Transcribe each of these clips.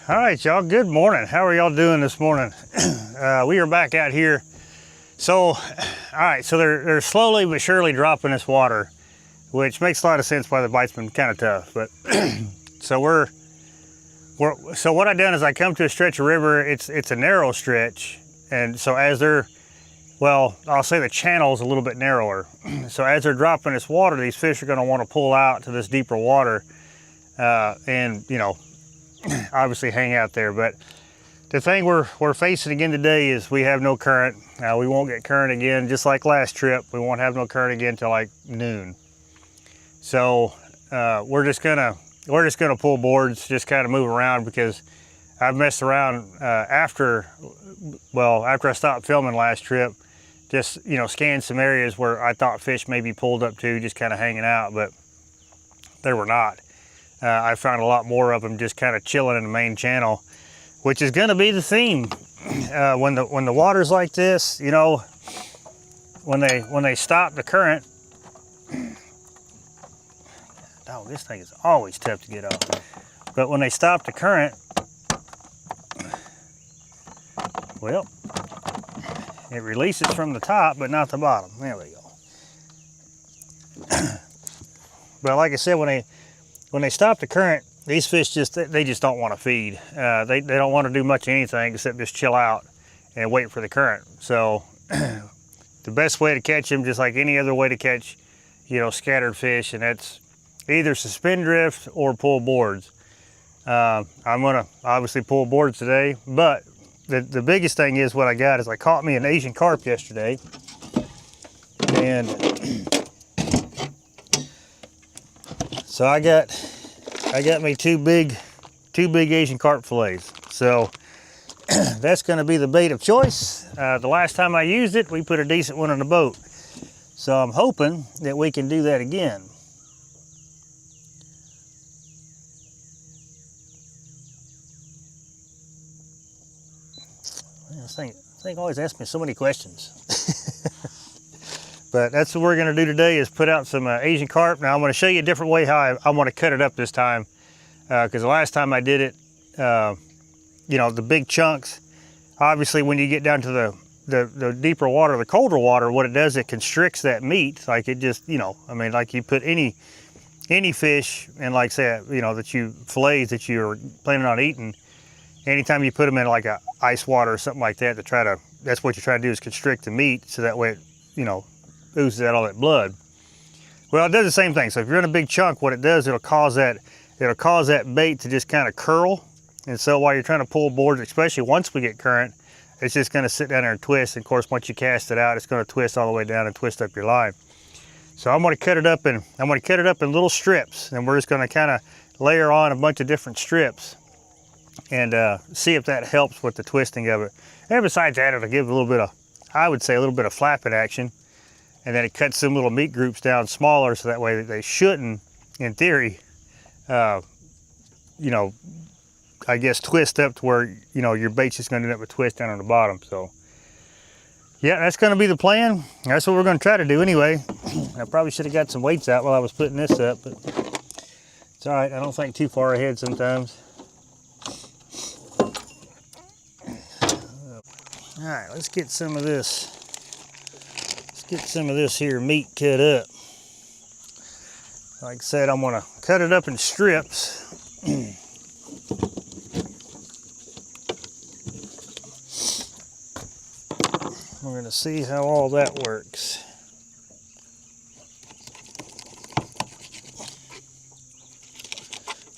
All right, y'all, good morning. How are y'all doing this morning? We are back out here. So, all right, so they're slowly but surely dropping this water, which makes a lot of sense why the bite's been kind of tough. But so so what I've done is I come to a stretch of river. It's a narrow stretch, and so as well, I'll say the channel's a little bit narrower. So as they're dropping this water, these fish are going to want to pull out to this deeper water, and obviously hang out there. But the thing we're facing again today is we have no current. We won't get current again, just like last trip. We won't have no current again till like noon. So we're just gonna pull boards, just kind of move around, because I've messed around after I stopped filming last trip. Just scanned some areas where I thought fish may be pulled up to, just kind of hanging out, but they were not. I found a lot more of them just kind of chilling in the main channel, which is going to be the theme when the water's like this. When they stop the current. Oh, this thing is always tough to get off. But when they stop the current, well, it releases from the top, but not the bottom. There we go. But like I said, when they stop the current, these fish just don't want to feed. They don't want to do much of anything except just chill out and wait for the current. So the best way to catch them, just like any other way to catch, scattered fish, and that's either suspend drift or pull boards. I'm gonna obviously pull boards today, but the biggest thing is what I got is I caught me an Asian carp yesterday, and so I got me two big Asian carp fillets. So that's going to be the bait of choice. The last time I used it, we put a decent one on the boat. So I'm hoping that we can do that again. This thing always asks me so many questions. But that's what we're going to do today, is put out some Asian carp. Now I'm going to show you a different way how I want to cut it up this time, because the last time I did it, the big chunks, obviously when you get down to the deeper water, the colder water, what it does, it constricts that meat. Like it just, like you put any fish, and like say, fillets that you're planning on eating, anytime you put them in like a ice water or something like that, that's what you try to do, is constrict the meat, so that way it, oozes out all that blood. Well, it does the same thing. So if you're in a big chunk, what it does, it'll cause that bait to just kind of curl. And so while you're trying to pull boards, especially once we get current, it's just going to sit down there and twist. And of course, once you cast it out, it's going to twist all the way down and twist up your line. So I'm going to cut it up in little strips, and we're just going to kind of layer on a bunch of different strips and see if that helps with the twisting of it. And besides that, it'll give a little bit of flapping action. And then it cuts some little meat groups down smaller, so that way they shouldn't, in theory, I guess twist up to where, your bait's just going to end up with a twist down on the bottom. So, yeah, that's going to be the plan. That's what we're going to try to do anyway. I probably should have got some weights out while I was putting this up, but it's all right. I don't think too far ahead sometimes. All right, let's get some of this. Get some of this here meat cut up. Like I said, I'm gonna cut it up in strips. We're gonna see how all that works.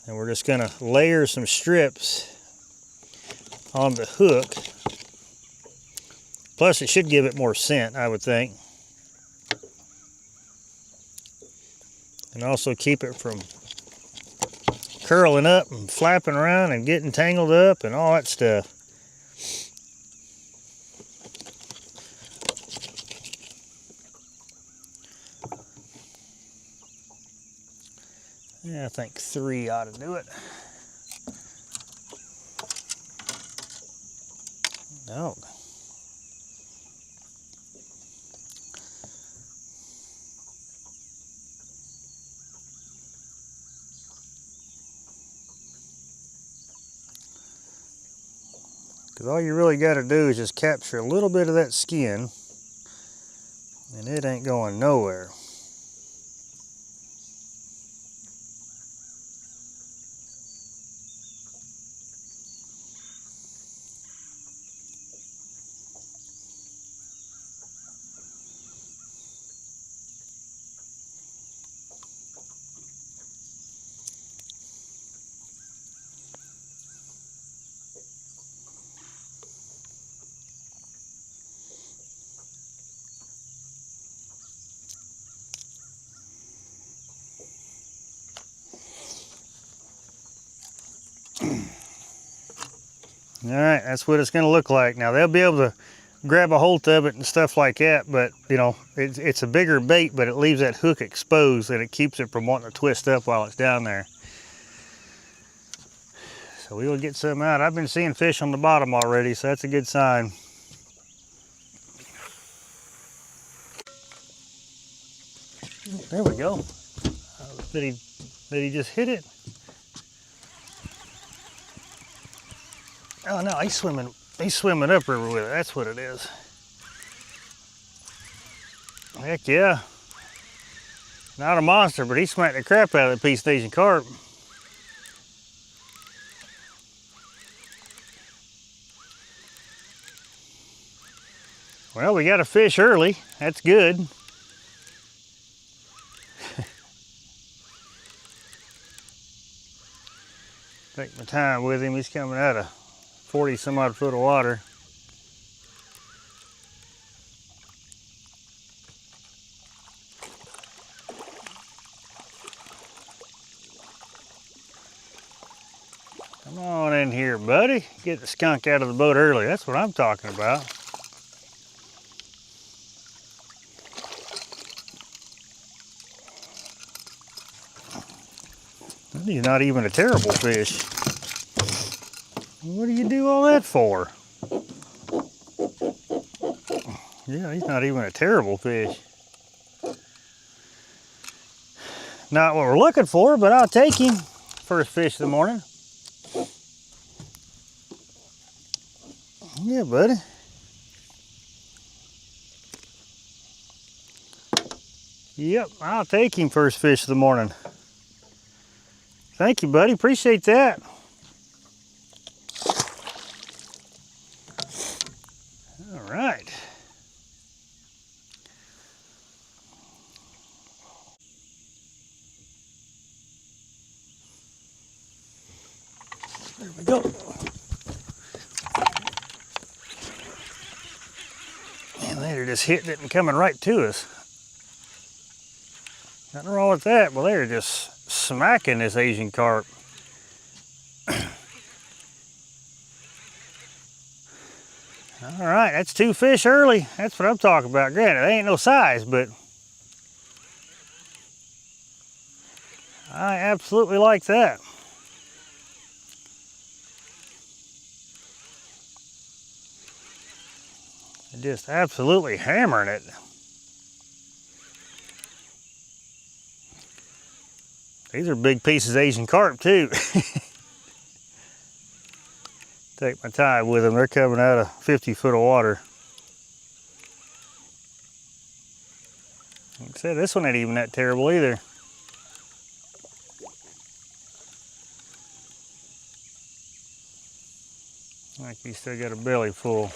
And we're just gonna layer some strips on the hook. Plus, it should give it more scent, I would think. And also keep it from curling up and flapping around and getting tangled up and all that stuff. Yeah, I think 3 ought to do it. Dog. Because all you really got to do is just capture a little bit of that skin, and it ain't going nowhere. All right, that's what it's going to look like. Now they'll be able to grab a hold of it and stuff like that, but you know, it's a bigger bait, but it leaves that hook exposed and it keeps it from wanting to twist up while it's down there. So we will get some out. I've been seeing fish on the bottom already, so that's a good sign. There we go. Did he just hit it? Oh no, he's swimming upriver with it. That's what it is. Heck yeah. Not a monster, but he smacked the crap out of that piece of Asian carp. Well, we got a fish early. That's good. Take my time with him. He's coming out of 40 some odd foot of water. Come on in here, buddy. Get the skunk out of the boat early. That's what I'm talking about. He's not even a terrible fish. What do you do all that for? Yeah, he's not even a terrible fish. Not what we're looking for, but I'll take him. First fish of the morning. Yeah, buddy. Yep, I'll take him first fish of the morning. Thank you, buddy. Appreciate that. All right. There we go. And they're just hitting it and coming right to us. Nothing wrong with that. Well, they're just smacking this Asian carp. All right, that's 2 fish early. That's what I'm talking about. Granted, they ain't no size, but I absolutely like that. They're just absolutely hammering it. These are big pieces of Asian carp too. Take my time with them. They're coming out of 50 foot of water. Like I said, this one ain't even that terrible either. Like he's still got a belly full.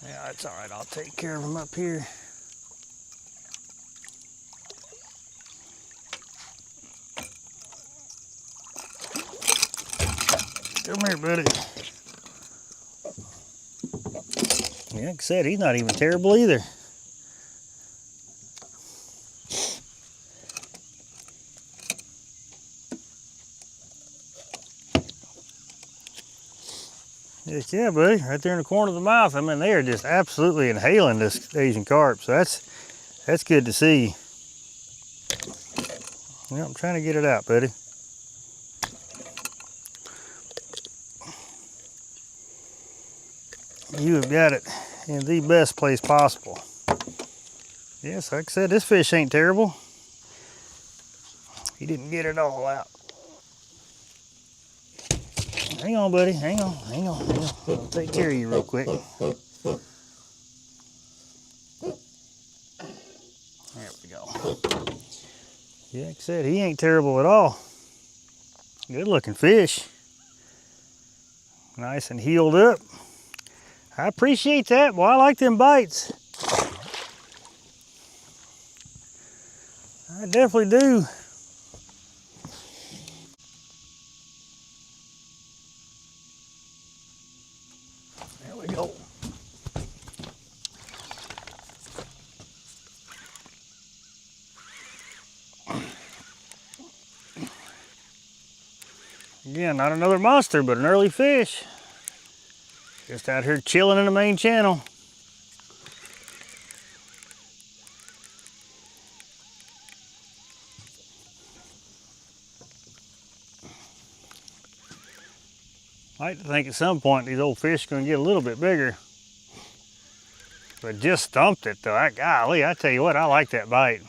Yeah, that's all right. I'll take care of him up here. Come here, buddy. Yeah, like I said, he's not even terrible either. Yes, yeah, buddy, right there in the corner of the mouth. I mean, they are just absolutely inhaling this Asian carp, so that's good to see. Well, I'm trying to get it out, buddy. You have got it in the best place possible. Yes, like I said, this fish ain't terrible. He didn't get it all out. Hang on, buddy. Hang on, hang on, hang on. I'll take care of you real quick. There we go. Yeah, like I said, he ain't terrible at all. Good looking fish. Nice and healed up. I appreciate that. Well, I like them bites. I definitely do. There we go. Again, not another monster, but an early fish. Just out here chilling in the main channel. I like to think at some point these old fish are going to get a little bit bigger. But just stumped it though. Golly, I tell you what, I like that bite.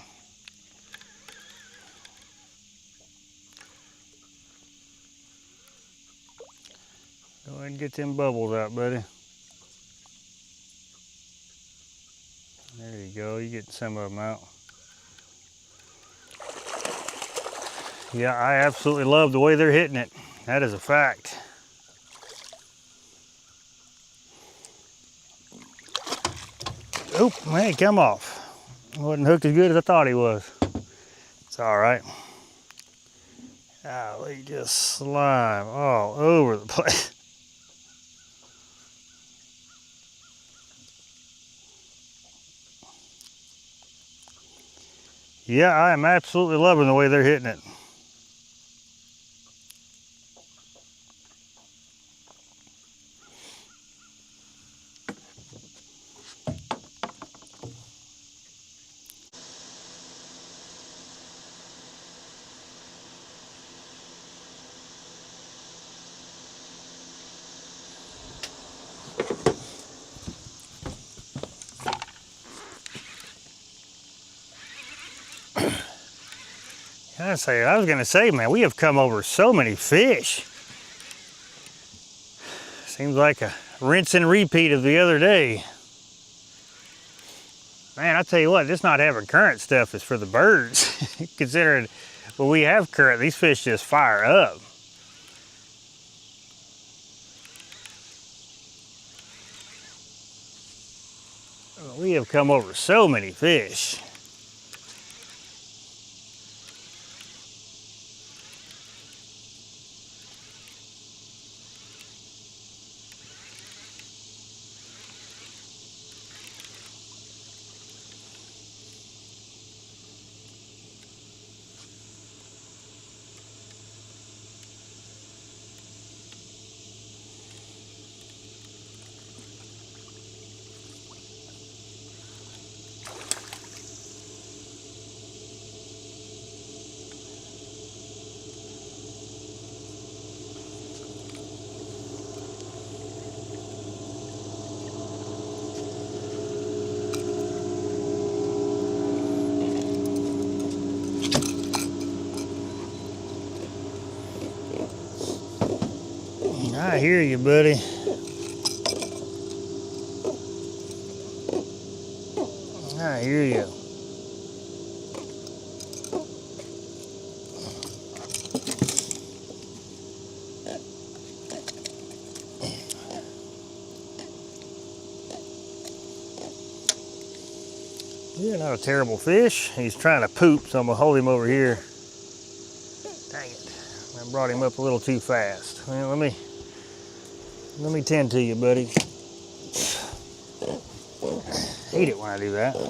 Go ahead and get them bubbles out, buddy. There you go, you get some of them out. Yeah, I absolutely love the way they're hitting it. That is a fact. Oop, hey, come off. Wasn't hooked as good as I thought he was. It's all right. Golly, just slime all over the place. Yeah, I am absolutely loving the way they're hitting it. I was gonna say, man, we have come over so many fish. Seems like a rinse and repeat of the other day. Man, I tell you what, this not having current stuff is for the birds. Considering when we have current, these fish just fire up. We have come over so many fish. I hear you, buddy. I hear you. You're not a terrible fish. He's trying to poop, so I'm gonna hold him over here. Dang it. I brought him up a little too fast. Well, let me tend to you, buddy. Hate it when I do that. There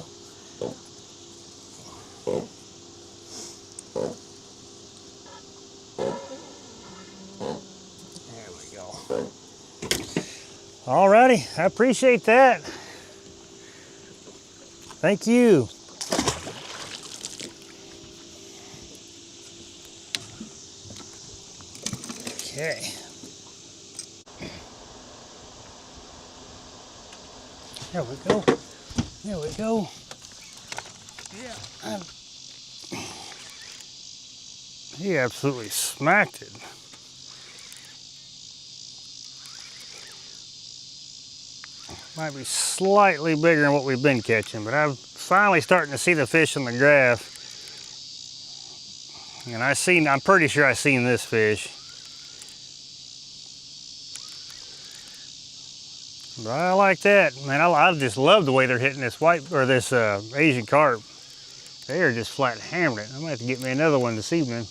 we go. Alrighty, I appreciate that. Thank you. Okay. There we go. There we go. Yeah. He absolutely smacked it. Might be slightly bigger than what we've been catching, but I'm finally starting to see the fish on the graph. And I'm pretty sure I seen this fish. But I like that, man. I just love the way they're hitting this this Asian carp. They are just flat hammering it. I'm gonna have to get me another one this evening.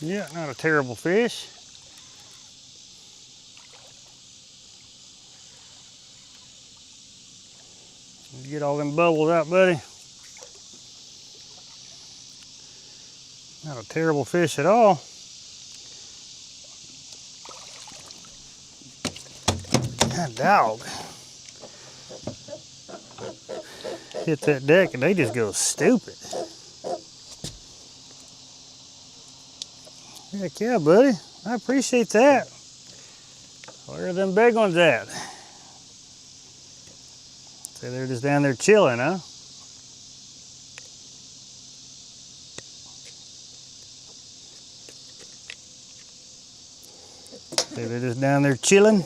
Yeah, not a terrible fish. Get all them bubbles out, buddy. Not a terrible fish at all. That dog hit that deck and they just go stupid. Heck yeah, buddy. I appreciate that. Where are them big ones at? So they're just down there chilling, huh? So they're just down there chilling.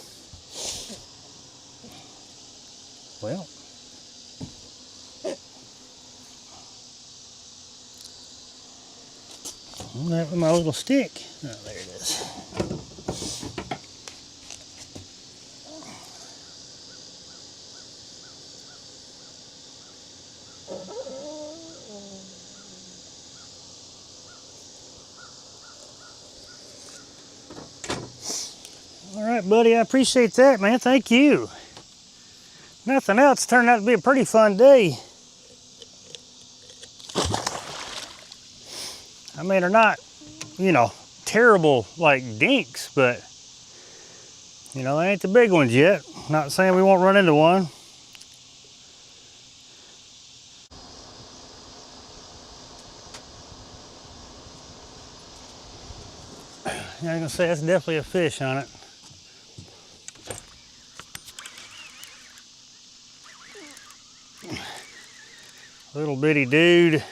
Well. That with my little stick. Oh, there it is. All right, buddy, I appreciate that, man. Thank you. Nothing else turned out to be a pretty fun day. I mean, they're not, you know, terrible like dinks, but, you know, they ain't the big ones yet. Not saying we won't run into one. Yeah, I'm gonna say that's definitely a fish on it. Little bitty dude.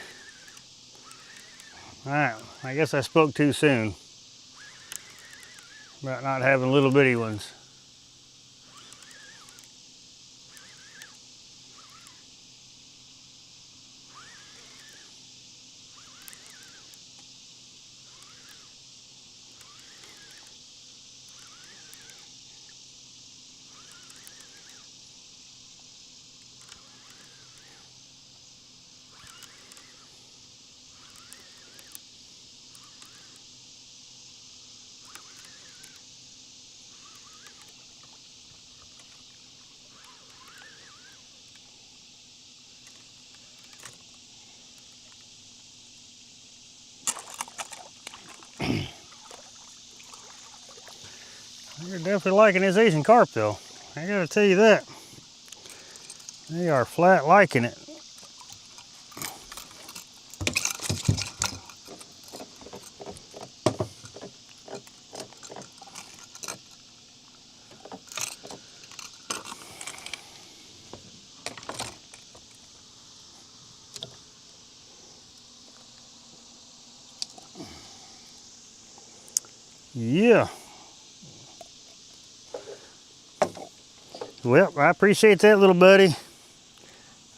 All right, I guess I spoke too soon about not having little bitty ones. You're definitely liking this Asian carp though. I gotta tell you that. They are flat liking it. Yeah. Well, I appreciate that, little buddy.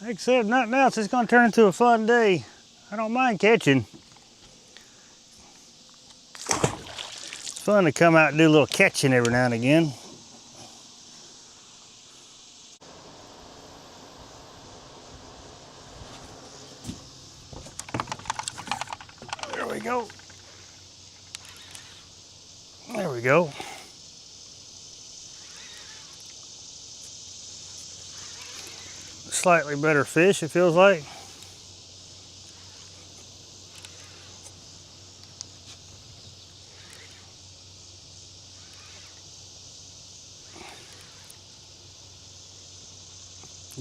Like I said, if nothing else, it's gonna turn into a fun day. I don't mind catching. It's fun to come out and do a little catching every now and again. There we go. There we go. Slightly better fish, it feels like.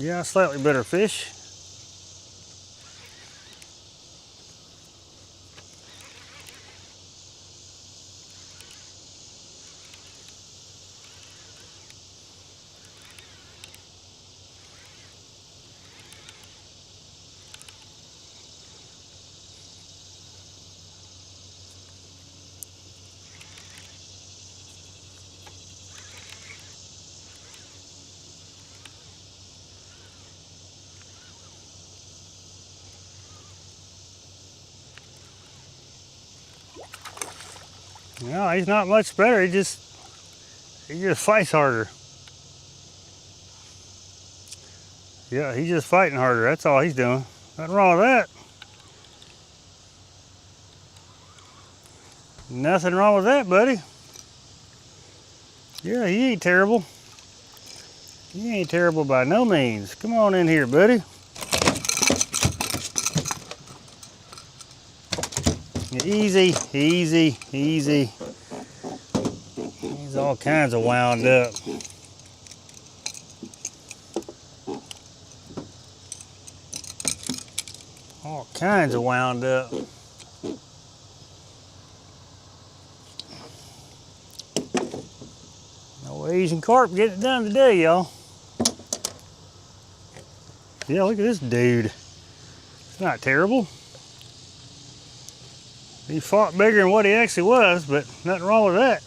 Yeah, slightly better fish. No, he's not much better. He just fights harder. Yeah, he's just fighting harder. That's all he's doing. Nothing wrong with that. Nothing wrong with that, buddy. Yeah, he ain't terrible. He ain't terrible by no means. Come on in here, buddy. Easy, easy, easy. He's all kinds of wound up. All kinds of wound up. No Asian carp getting it done today, y'all. Yeah, look at this dude. It's not terrible. He fought bigger than what he actually was, but nothing wrong with that.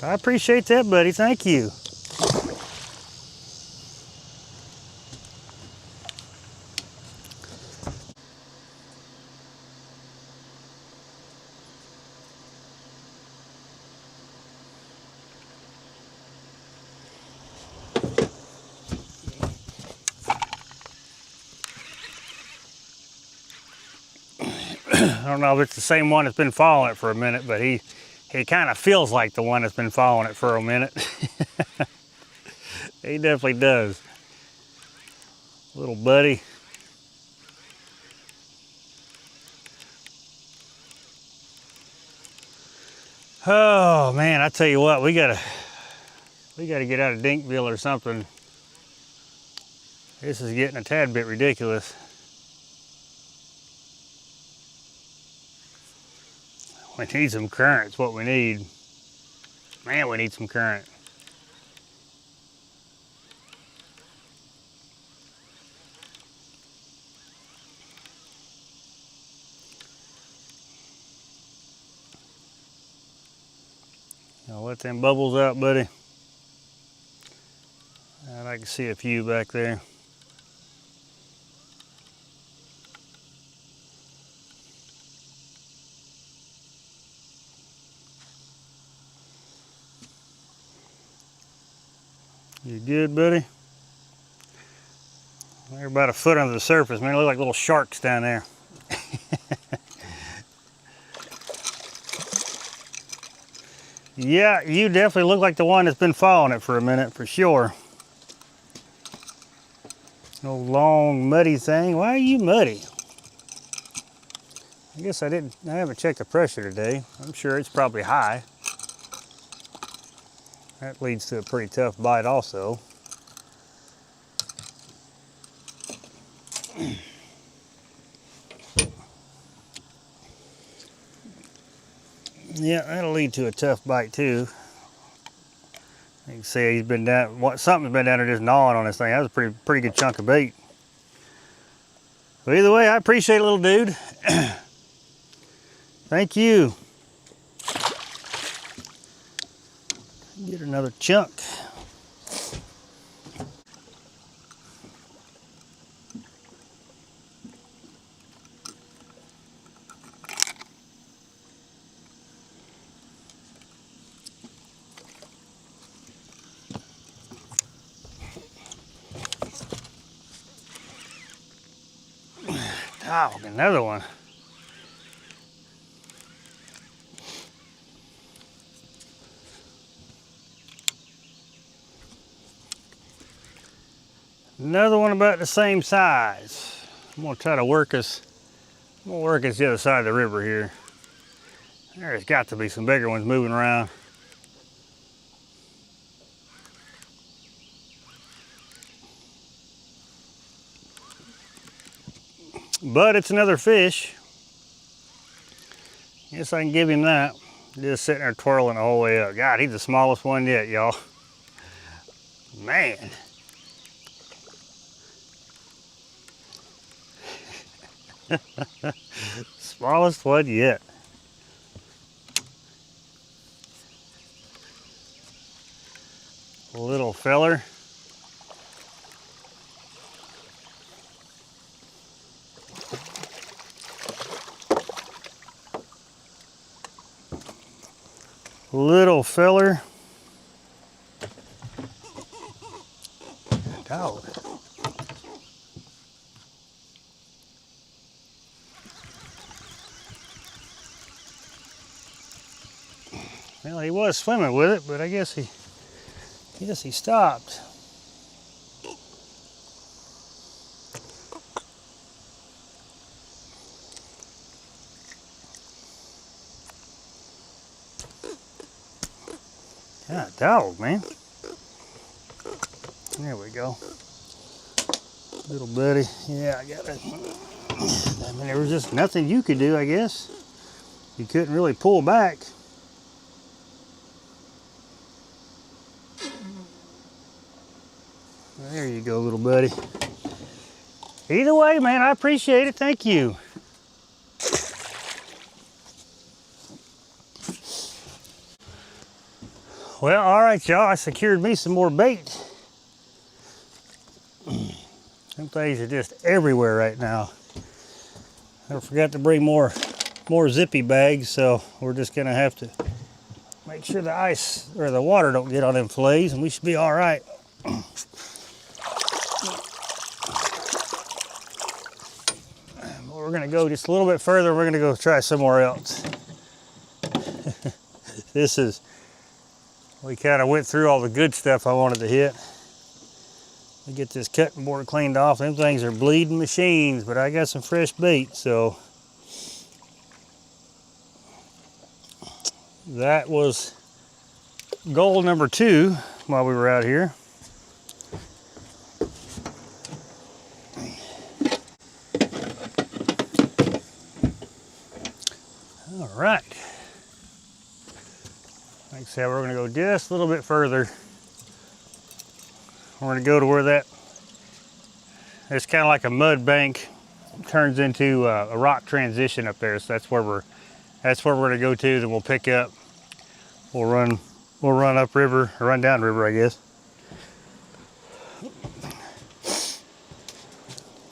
I appreciate that, buddy. Thank you. I don't know if it's the same one that's been following it for a minute, but he kind of feels like the one that's been following it for a minute. He definitely does. Little buddy. Oh man, I tell you what, we gotta get out of Dinkville or something. This is getting a tad bit ridiculous. We need some current, it's what we need. Man, we need some current. Now let them bubbles out, buddy. And I can see a few back there. You good, buddy? They're about a foot under the surface, man. They look like little sharks down there. Yeah, you definitely look like the one that's been following it for a minute, for sure. No long, muddy thing. Why are you muddy? I guess I haven't checked the pressure today. I'm sure it's probably high. That leads to a pretty tough bite also. Yeah, that'll lead to a tough bite too. You can see he's been down, something's been down there just gnawing on this thing. That was a pretty good chunk of bait. But either way, I appreciate it, little dude. Thank you. Get another chunk. Oh, another one. Another one about the same size. I'm gonna try to work us. I'm gonna work us the other side of the river here. There's got to be some bigger ones moving around. but it's another fish. Guess I can give him that. Just sitting there twirling the whole way up. God, he's the smallest one yet, y'all. Man. Smallest one yet. Little feller. Little feller. Dog. Well, he was swimming with it, but I guess he stopped. God, dog, man. There we go. Little buddy. Yeah, I got it. I mean, there was just nothing you could do, I guess. You couldn't really pull back. There you go, little buddy. Either way, man, I appreciate it. Thank you. Well, all right, y'all. I secured me some more bait. Them things are just everywhere right now. I forgot to bring more zippy bags, so we're just gonna have to make sure the ice or the water don't get on them fillets, and we should be all right. We're gonna go just a little bit further. We're gonna go try somewhere else. We kind of went through all the good stuff I wanted to hit. We get this cutting board cleaned off. Them things are bleeding machines, but I got some fresh bait, so that was goal number 2 while we were out here. All right. Like I said, we're gonna go just a little bit further. We're gonna go to where it's kind of like a mud bank, turns into a rock transition up there. So that's where we're gonna go to. Then we'll pick up. We'll run up river, or run down river, I guess.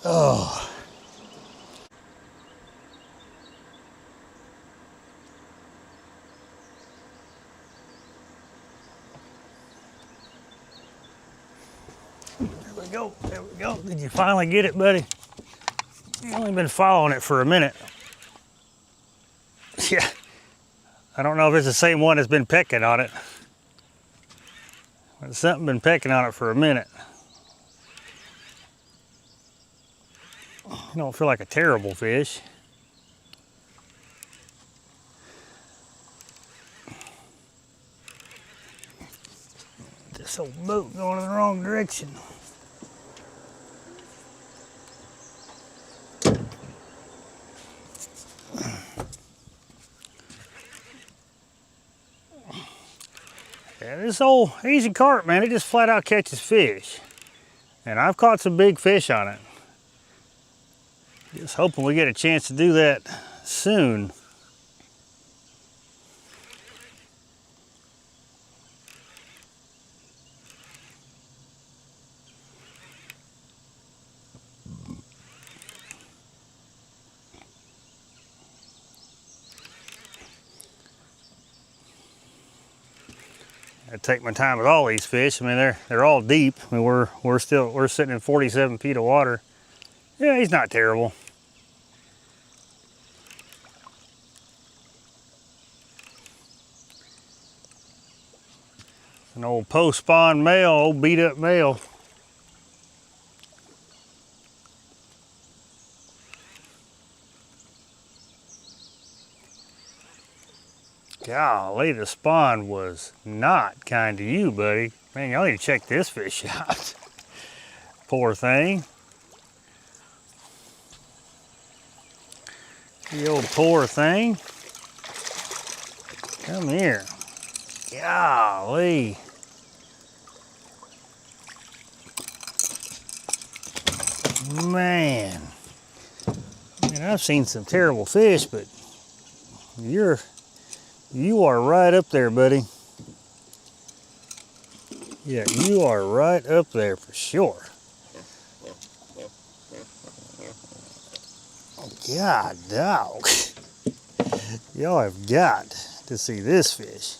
Oh. There we go. Did you finally get it, buddy? You've only been following it for a minute. Yeah. I don't know if it's the same one that's been pecking on it. But something been pecking on it for a minute. I don't feel like a terrible fish. This old boat going in the wrong direction. Yeah, this old Asian carp, man, it just flat out catches fish. And I've caught some big fish on it. Just hoping we get a chance to do that soon. I take my time with all these fish. I mean, they're all deep. I mean, we're sitting in 47 feet of water. Yeah, he's not terrible. An old post-spawn male, old beat-up male. Golly, the spawn was not kind to you, buddy. Man, y'all need to check this fish out. Poor thing. The old poor thing. Come here. Golly. Man. Man, I've seen some terrible fish, but you are right up there, buddy. Yeah, you are right up there for sure. God, dog. Y'all have got to see this fish.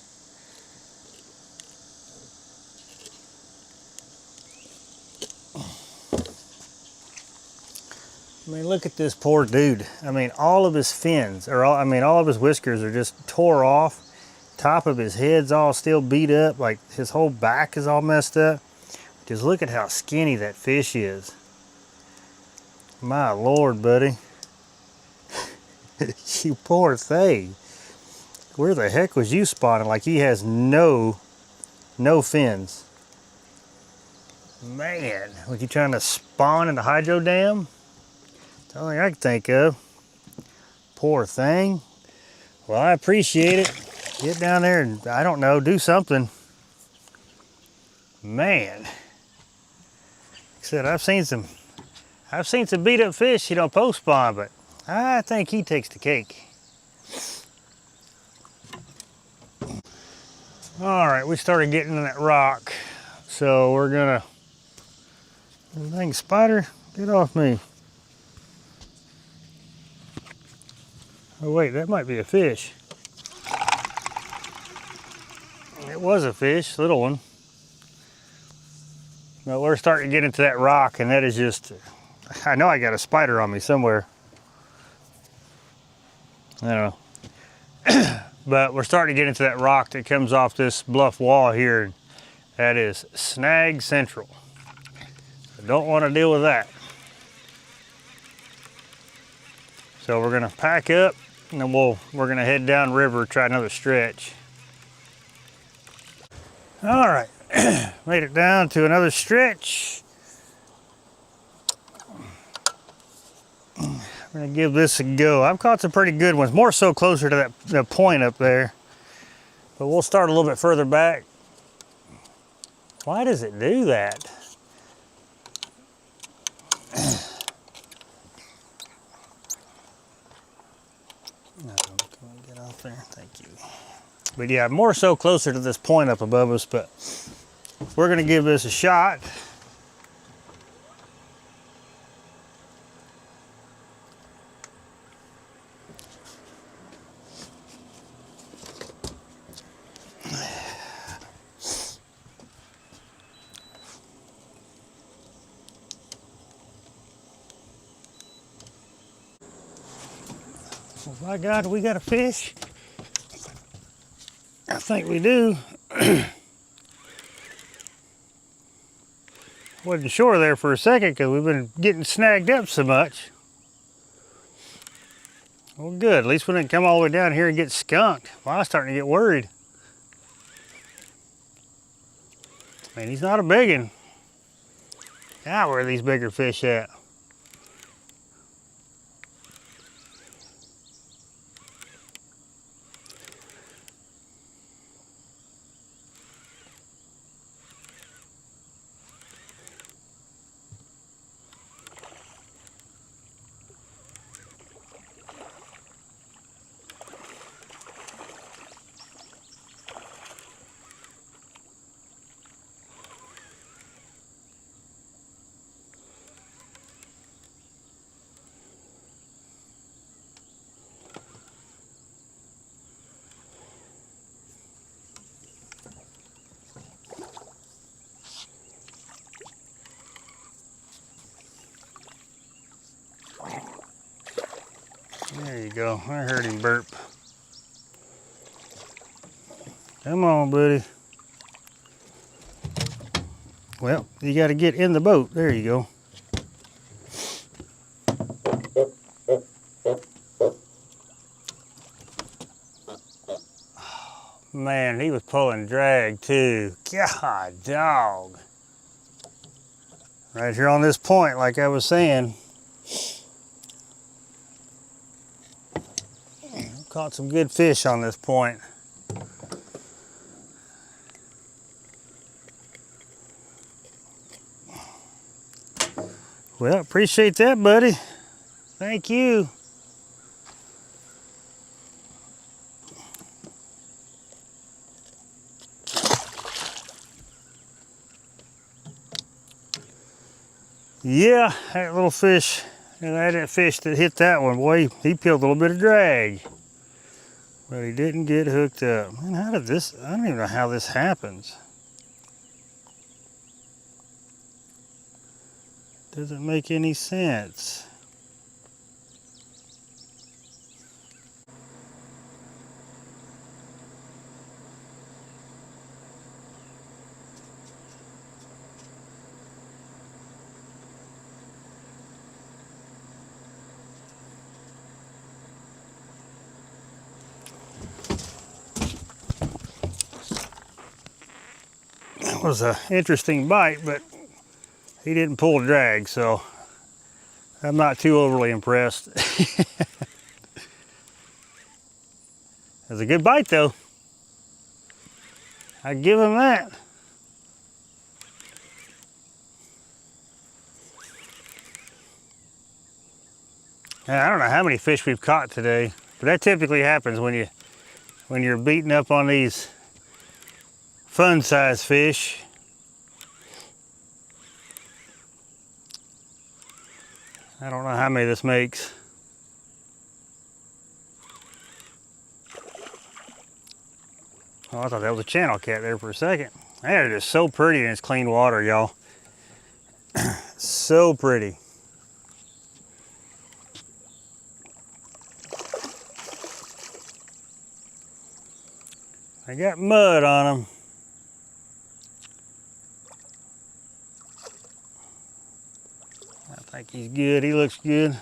I mean, look at this poor dude. I mean, all of his fins, all of his whiskers are just tore off. Top of his head's all still beat up, like his whole back is all messed up. Just look at how skinny that fish is. My Lord, buddy. You poor thing. Where the heck was you spawning? Like he has no fins. Man, was you trying to spawn in the hydro dam? That's the only thing I can think of. Poor thing. Well, I appreciate it. Get down there and, I don't know, do something. Man. Like I said, I've seen some beat up fish, post spawn, but I think he takes the cake. All right, we started getting in that rock. So we're gonna, dang spider, get off me. Oh wait, that might be a fish. It was a fish, little one. But we're starting to get into that rock, and that is just, I know I got a spider on me somewhere. I don't know. But we're starting to get into that rock that comes off this bluff wall here. That is Snag Central. I don't want to deal with that. So we're gonna pack up, and then we're gonna head down river, try another stretch. All right, made it down to another stretch. We're gonna give this a go. I've caught some pretty good ones, more so closer to that point up there. But we'll start a little bit further back. Why does it do that? No, can we get off there? Thank you. But yeah, more so closer to this point up above us, but we're gonna give this a shot. Oh my God, we got a fish? I think we do. Wasn't sure there for a second because we've been getting snagged up so much. Well, good. At least we didn't come all the way down here and get skunked. Well, I was starting to get worried. Man, he's not a big one. God, where are these bigger fish at? There you go. I heard him burp. Come on, buddy. Well, you got to get in the boat. There you go. Man, he was pulling drag too. God, dog. Right here on this point, like I was saying. Caught some good fish on this point. Well, appreciate that, buddy. Thank you. Yeah, that little fish, and that fish that hit that one, boy, he peeled a little bit of drag. But he didn't get hooked up. Man, how did this, I don't even know how this happens. Doesn't make any sense. That was an interesting bite, but he didn't pull drag, so I'm not too overly impressed. It was a good bite though. I give him that. Now, I don't know how many fish we've caught today, but that typically happens when you're beating up on these fun size fish. I don't know how many this makes. Oh, I thought that was a channel cat there for a second. They're just so pretty in this clean water, y'all. So pretty. I got mud on them. I think he's good. He looks good.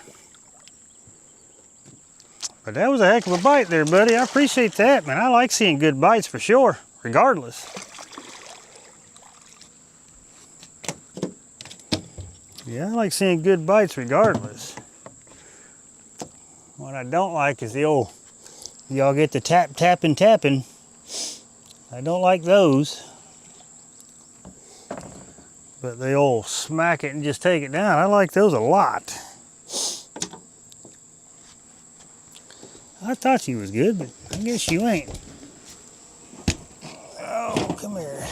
But that was a heck of a bite there, buddy. I appreciate that, man. I like seeing good bites for sure, regardless. Yeah, I like seeing good bites regardless. What I don't like is the old, y'all get the tapping. I don't like those. But the old smack it and just take it down, I like those a lot. I thought she was good, but I guess she ain't. Oh, come here.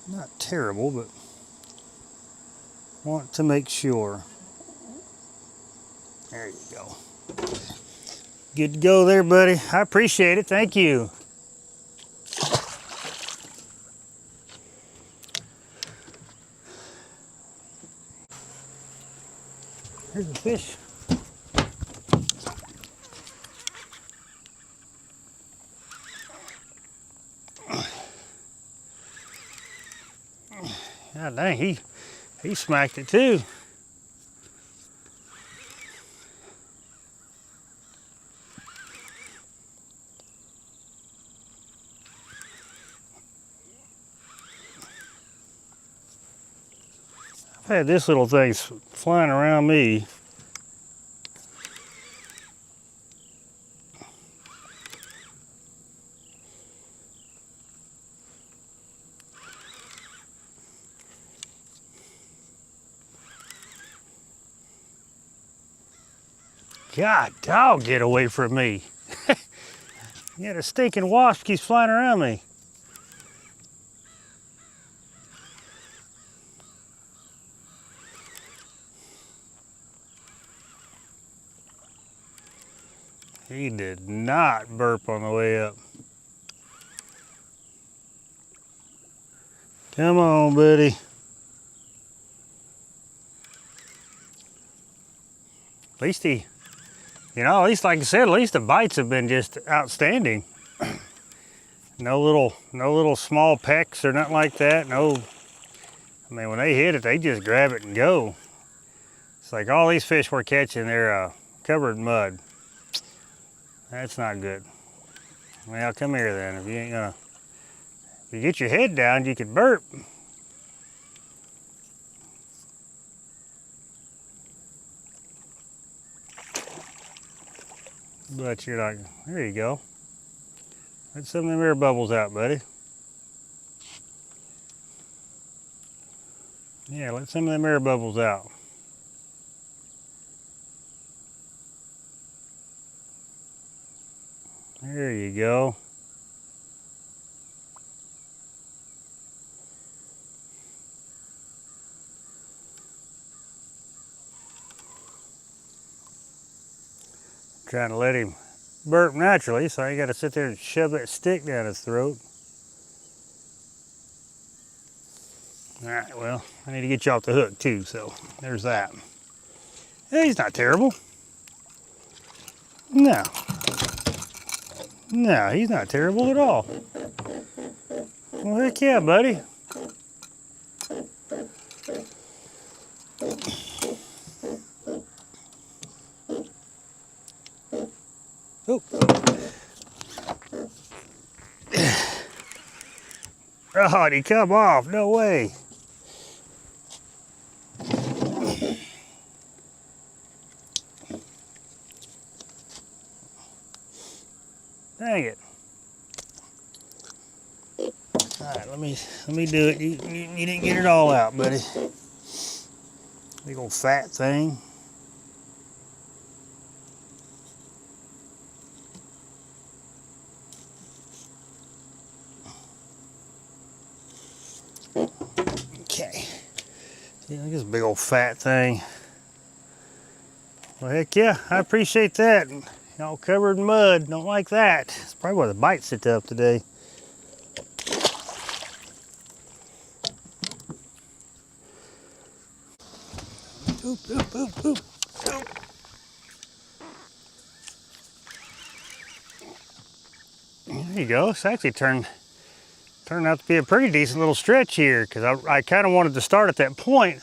Not terrible, but want to make sure. There you go. Good to go there, buddy. I appreciate it. Thank you. Here's the fish. God dang, he smacked it too. I've had this little thing flying around me. God, dog, get away from me. Yeah, the stinking wasp keeps flying around me. He did not burp on the way up. Come on, buddy. At least he, you know, at least like I said, at least the bites have been just outstanding. No little small pecks or nothing like that. No, I mean, when they hit it, they just grab it and go. It's like all these fish we're catching, they're covered in mud. That's not good. Well, come here then. If you ain't gonna, if you get your head down, you could burp. But you're like, there you go. Let some of them air bubbles out, buddy. Yeah, let some of them air bubbles out. There you go. Trying to let him burp naturally, so I got to sit there and shove that stick down his throat. All right, well, I need to get you off the hook too, so there's that. Hey, he's not terrible. No. No, he's not terrible at all. Well, heck yeah, buddy. Oh. Oh, did he come off? No way. Dang it. All right, let me do it. You didn't get it all out, buddy. Big old fat thing. Okay. See, look at this big old fat thing. Well, heck yeah, I appreciate that. All covered in mud, don't like that. It's probably why the bite sit up today. Oop, oop, oop, oop, oop. There you go. It's actually turned out to be a pretty decent little stretch here, because I kind of wanted to start at that point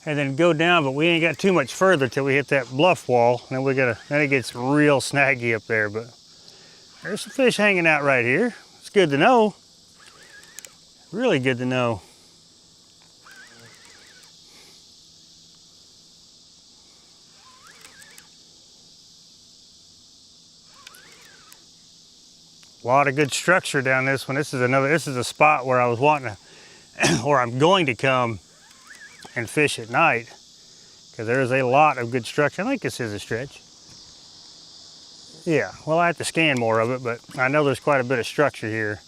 and then go down, but we ain't got too much further till we hit that bluff wall. And then it gets real snaggy up there, but there's some fish hanging out right here. It's good to know. Really good to know. A lot of good structure down this one. This is a spot where I was wanting to, or I'm going to come and fish at night, because there is a lot of good structure. I think this is a stretch. Yeah, well, I have to scan more of it, but I know there's quite a bit of structure here.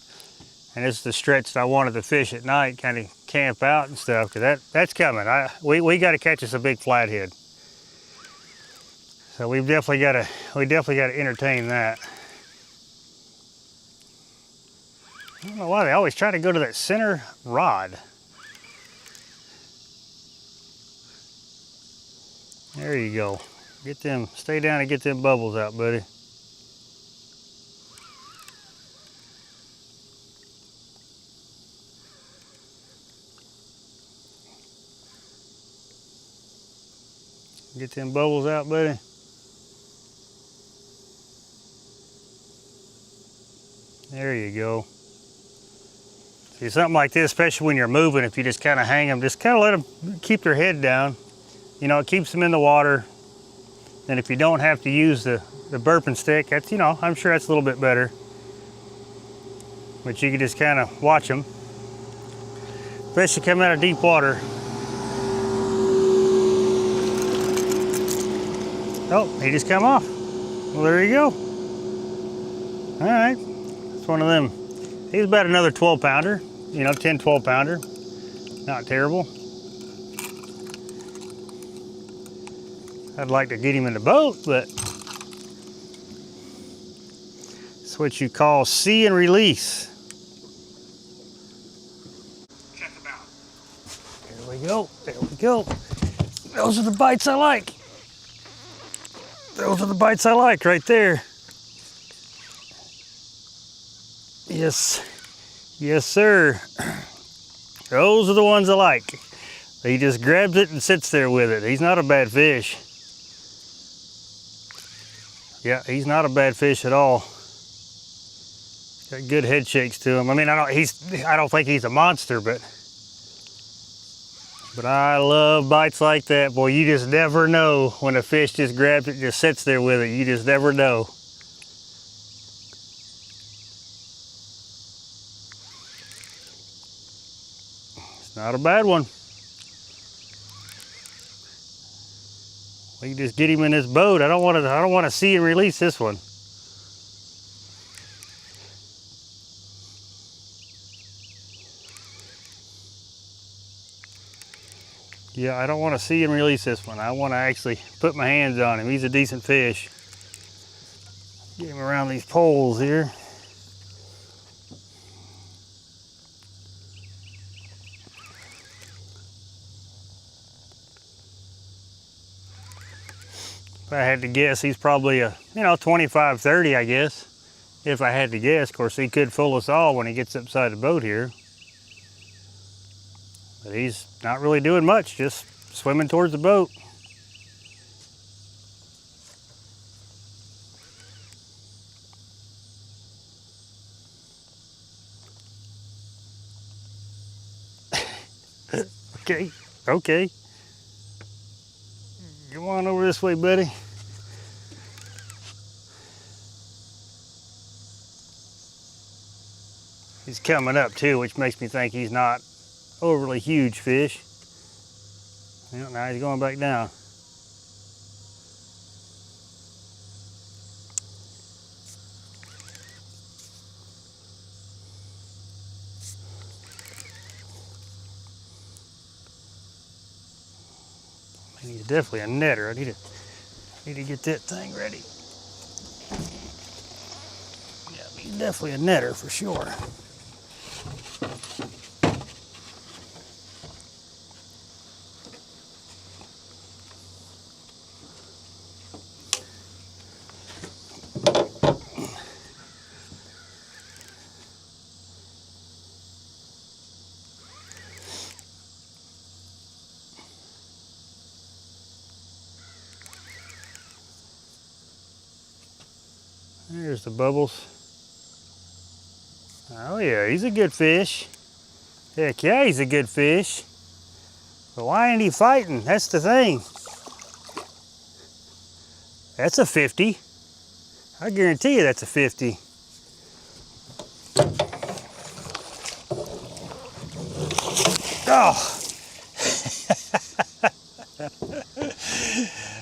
And this is the stretch that I wanted to fish at night, kind of camp out and stuff, because that's coming. We got to catch us a big flathead. So we definitely got to entertain that. I don't know why they always try to go to that center rod. There you go. Get them, stay down and get them bubbles out, buddy. Get them bubbles out, buddy. There you go. See, something like this, especially when you're moving, if you just kind of hang them, just kind of let them keep their head down. You know, it keeps them in the water. And if you don't have to use the burping stick, that's, you know, I'm sure that's a little bit better. But you can just kind of watch them. Especially coming out of deep water. Oh, he just come off. Well, there you go. All right, it's one of them. He's about another 12 pounder, you know, 10, 12 pounder. Not terrible. I'd like to get him in the boat, but it's what you call see and release. Check him out. There we go, there we go. Those are the bites I like. Those are the bites I like right there. Yes, yes sir. Those are the ones I like. He just grabs it and sits there with it. He's not a bad fish. Yeah, he's not a bad fish at all. Got good head shakes to him. I mean, I don't think he's a monster, but I love bites like that. Boy, you just never know when a fish just grabs it, just sits there with it. You just never know. Not a bad one. We can just get him in this boat. I don't want to see and release this one. Yeah, I don't want to see and release this one. I want to actually put my hands on him. He's a decent fish. Get him around these poles here. If I had to guess, he's probably a, 25, 30, I guess. If I had to guess. Of course, he could fool us all when he gets upside the boat here. But he's not really doing much, just swimming towards the boat. Okay. Come on over this way, buddy. He's coming up too, which makes me think he's not overly huge fish. Well, now he's going back down. He's definitely a netter. I need to get that thing ready. Yeah, he's definitely a netter for sure. There's the bubbles. Oh yeah, he's a good fish. Heck yeah, he's a good fish. But why ain't he fighting? That's the thing. That's a 50. I guarantee you that's a 50. Oh.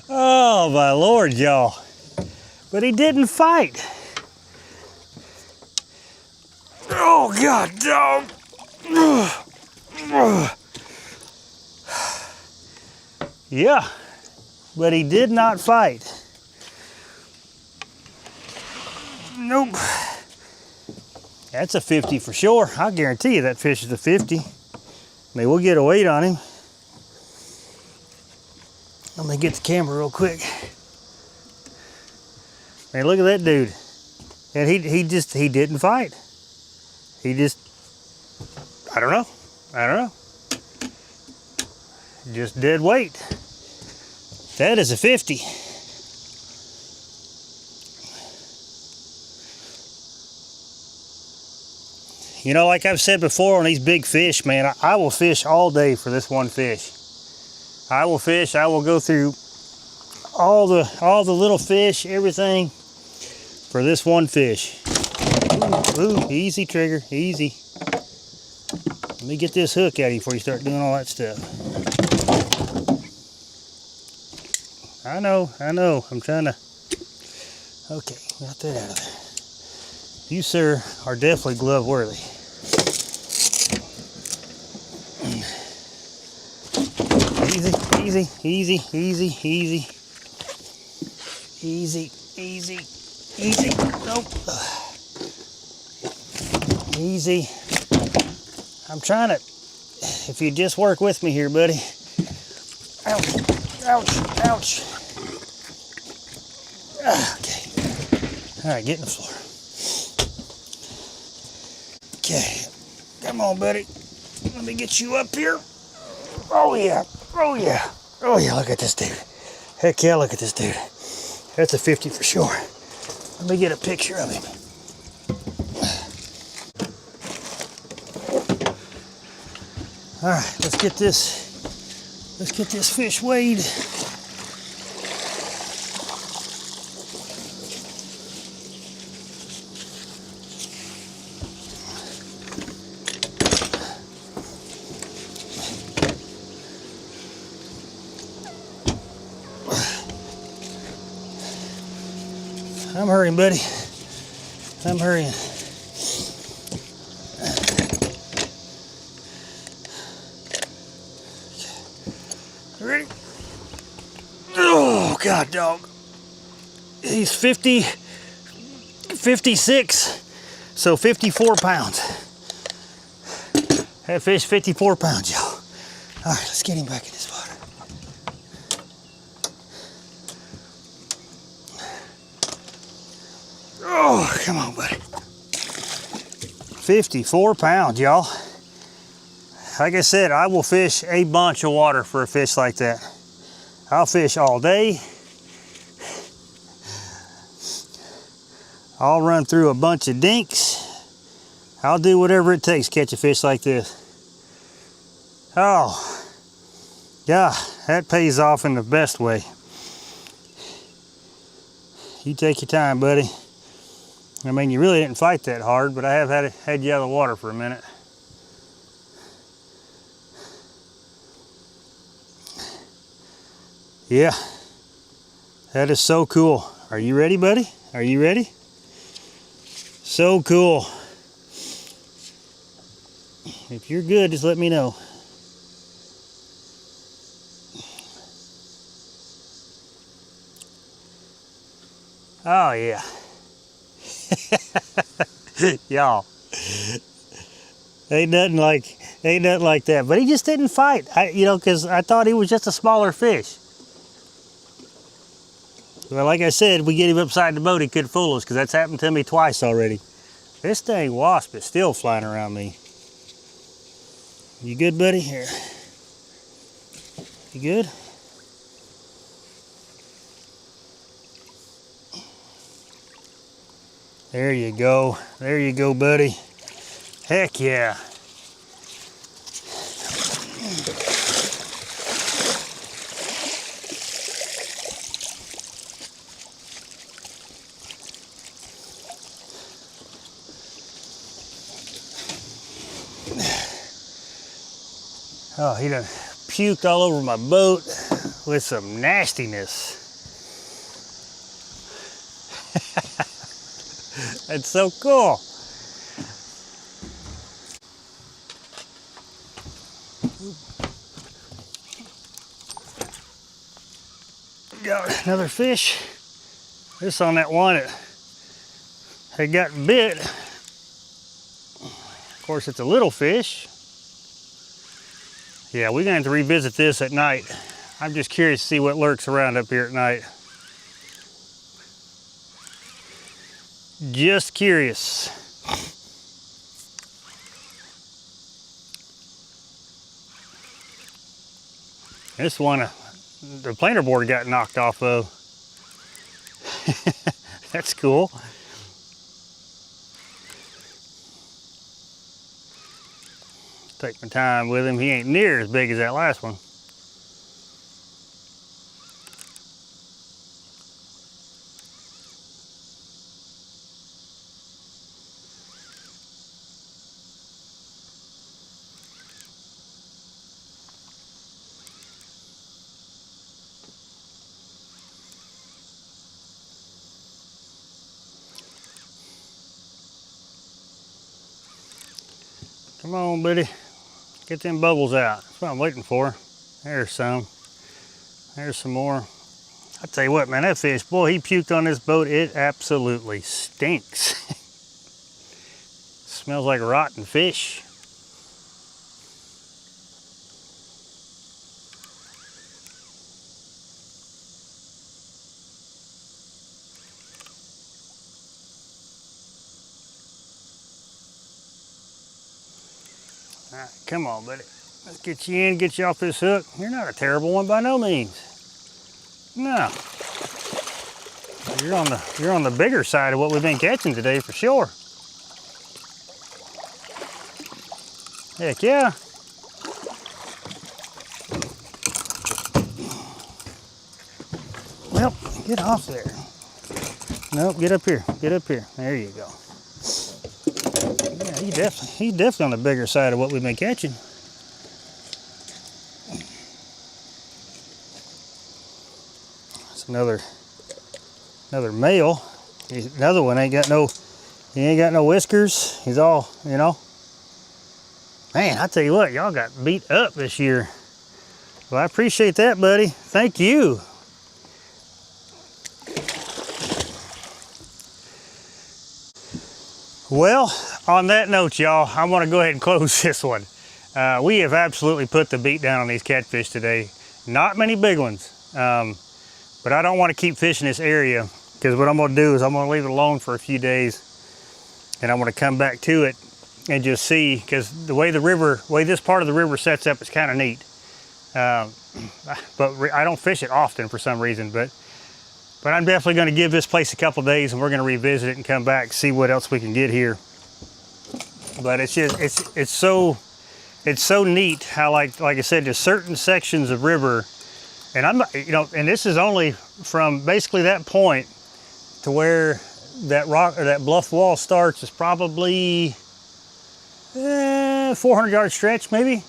Oh my Lord, y'all. But he didn't fight. Oh God, dog. Yeah, but he did not fight. Nope. That's a 50 for sure. I guarantee you that fish is a 50. Maybe we'll get a weight on him. Let me get the camera real quick. Man, look at that dude. And he didn't fight. He just, I don't know. Just dead weight. That is a 50. You know, like I've said before on these big fish, man, I will fish all day for this one fish. I will fish, I will go through all the little fish, everything, for this one fish. Ooh, easy trigger, easy. Let me get this hook out of you before you start doing all that stuff. I know, I'm trying to, okay, got that out of there. You, sir, are definitely glove worthy. Easy. Nope. Easy. I'm trying to, if you just work with me here, buddy. Ouch. Okay. All right, get in the floor. Okay. Come on, buddy. Let me get you up here. Oh yeah, look at this dude. Heck yeah, look at this dude. That's a 50 for sure. Let me get a picture of him. All right, let's get this fish weighed. I'm hurrying, buddy. I'm hurrying. Ready? Oh, God, dog. He's 56, so 54 pounds. That fish, 54 pounds, y'all. All right, let's get him back in this water. Oh, come on, buddy. 54 pounds, y'all. Like I said, I will fish a bunch of water for a fish like that. I'll fish all day. I'll run through a bunch of dinks. I'll do whatever it takes to catch a fish like this. Oh, yeah, that pays off in the best way. You take your time, buddy. I mean, you really didn't fight that hard, but I have had you out of the water for a minute. Yeah, that is so cool. Are you ready, buddy? Are you ready? So cool. If you're good, just let me know. Oh yeah. Y'all. Ain't nothing like that. But he just didn't fight. Because I thought he was just a smaller fish. Well, like I said, we get him upside the boat, he could fool us, because that's happened to me twice already. This dang wasp is still flying around me. You good, buddy? Here. You good? There you go. There you go, buddy. Heck yeah. Oh, he done puked all over my boat with some nastiness. That's so cool. Got another fish. This on that one that had got bit. Of course, it's a little fish. Yeah, we're gonna have to revisit this at night. I'm just curious to see what lurks around up here at night. Just curious. This one, the planer board got knocked off of. That's cool. Take my time with him. He ain't near as big as that last one. Come on, buddy. Get them bubbles out. That's what I'm waiting for. There's some. There's some more. I tell you what, man, that fish, boy, he puked on this boat. It absolutely stinks. Smells like rotten fish. All right, come on, buddy. Let's get you in, get you off this hook. You're not a terrible one by no means. No. You're on the bigger side of what we've been catching today for sure. Heck yeah. Well, get off there. Nope, get up here. Get up here. There you go. Yeah, he's definitely on the bigger side of what we've been catching. It's another male. Another one ain't got no, he ain't got no whiskers. He's all, you know. Man, I tell you what, y'all got beat up this year. Well, I appreciate that, buddy. Thank you. Well, on that note, y'all, I want to go ahead and close this one. We have absolutely put the beat down on these catfish today. Not many big ones, but I don't want to keep fishing this area, because what I'm going to do is I'm going to leave it alone for a few days, and I'm going to come back to it and just see, because the way this part of the river sets up is kind of neat. But I don't fish it often for some reason, but I'm definitely going to give this place a couple days, and we're going to revisit it and come back, see what else we can get here. But it's just, it's so neat how, like I said, there's certain sections of river, and I'm not, you know, and this is only from basically that point to where that rock or that bluff wall starts is probably 400-yard stretch, maybe.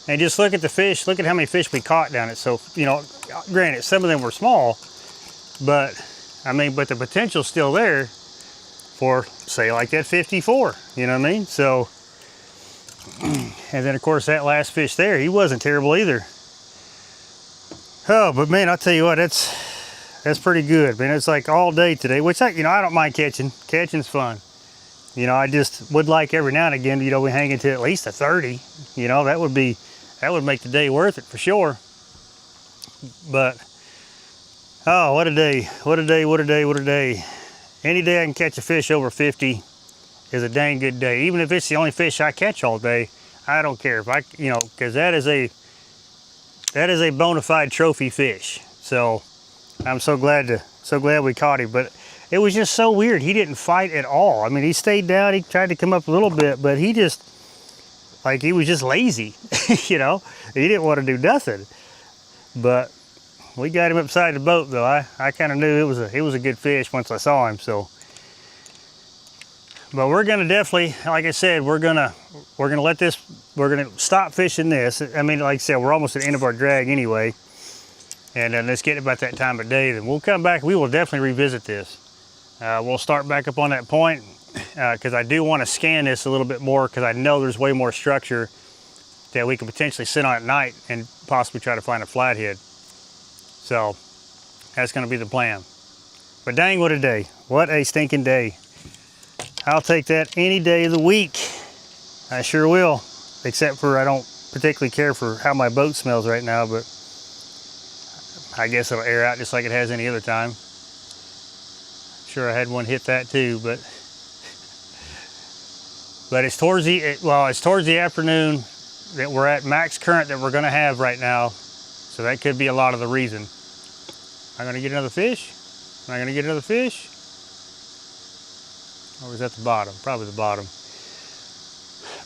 And just look at the fish, look at how many fish we caught down it. So, you know, granted, some of them were small, but I mean, but the potential's still there for, say, like that 54, you know what I mean? So, and then of course that last fish there, he wasn't terrible either. Oh, but man, I'll tell you what, that's pretty good, man. It's like all day today, which I don't mind catching. Catching's fun. You know, I just would like every now and again, you know, we hang into at least a 30. You know, that would make the day worth it for sure. But, oh, what a day, what a day, what a day, what a day. Any day I can catch a fish over 50 is a dang good day. Even if it's the only fish I catch all day, I don't care. If I, you know, because that is a bona fide trophy fish. So I'm so glad we caught him. But it was just so weird. He didn't fight at all. I mean, he stayed down. He tried to come up a little bit, but he just, like, he was just lazy. You know, he didn't want to do nothing. But we got him upside the boat, though. I kind of knew it was a good fish once I saw him. So, but we're gonna definitely, like I said, we're gonna stop fishing this. I mean, like I said, we're almost at the end of our drag anyway. And then let's get about that time of day. Then we'll come back. We will definitely revisit this. We'll start back up on that point because I do want to scan this a little bit more, because I know there's way more structure that we can potentially sit on at night and possibly try to find a flathead. So that's going to be the plan. But dang, what a day. What a stinking day. I'll take that any day of the week. I sure will. Except for I don't particularly care for how my boat smells right now, but I guess it'll air out just like it has any other time. Sure, I had one hit that too, but it's towards the afternoon that we're at max current that we're going to have right now, so that could be a lot of the reason. Am I going to get another fish? Am I going to get another fish? Or was that the bottom? Probably the bottom.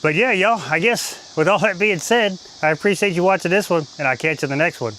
But yeah, y'all, I guess with all that being said, I appreciate you watching this one, and I'll catch you in the next one.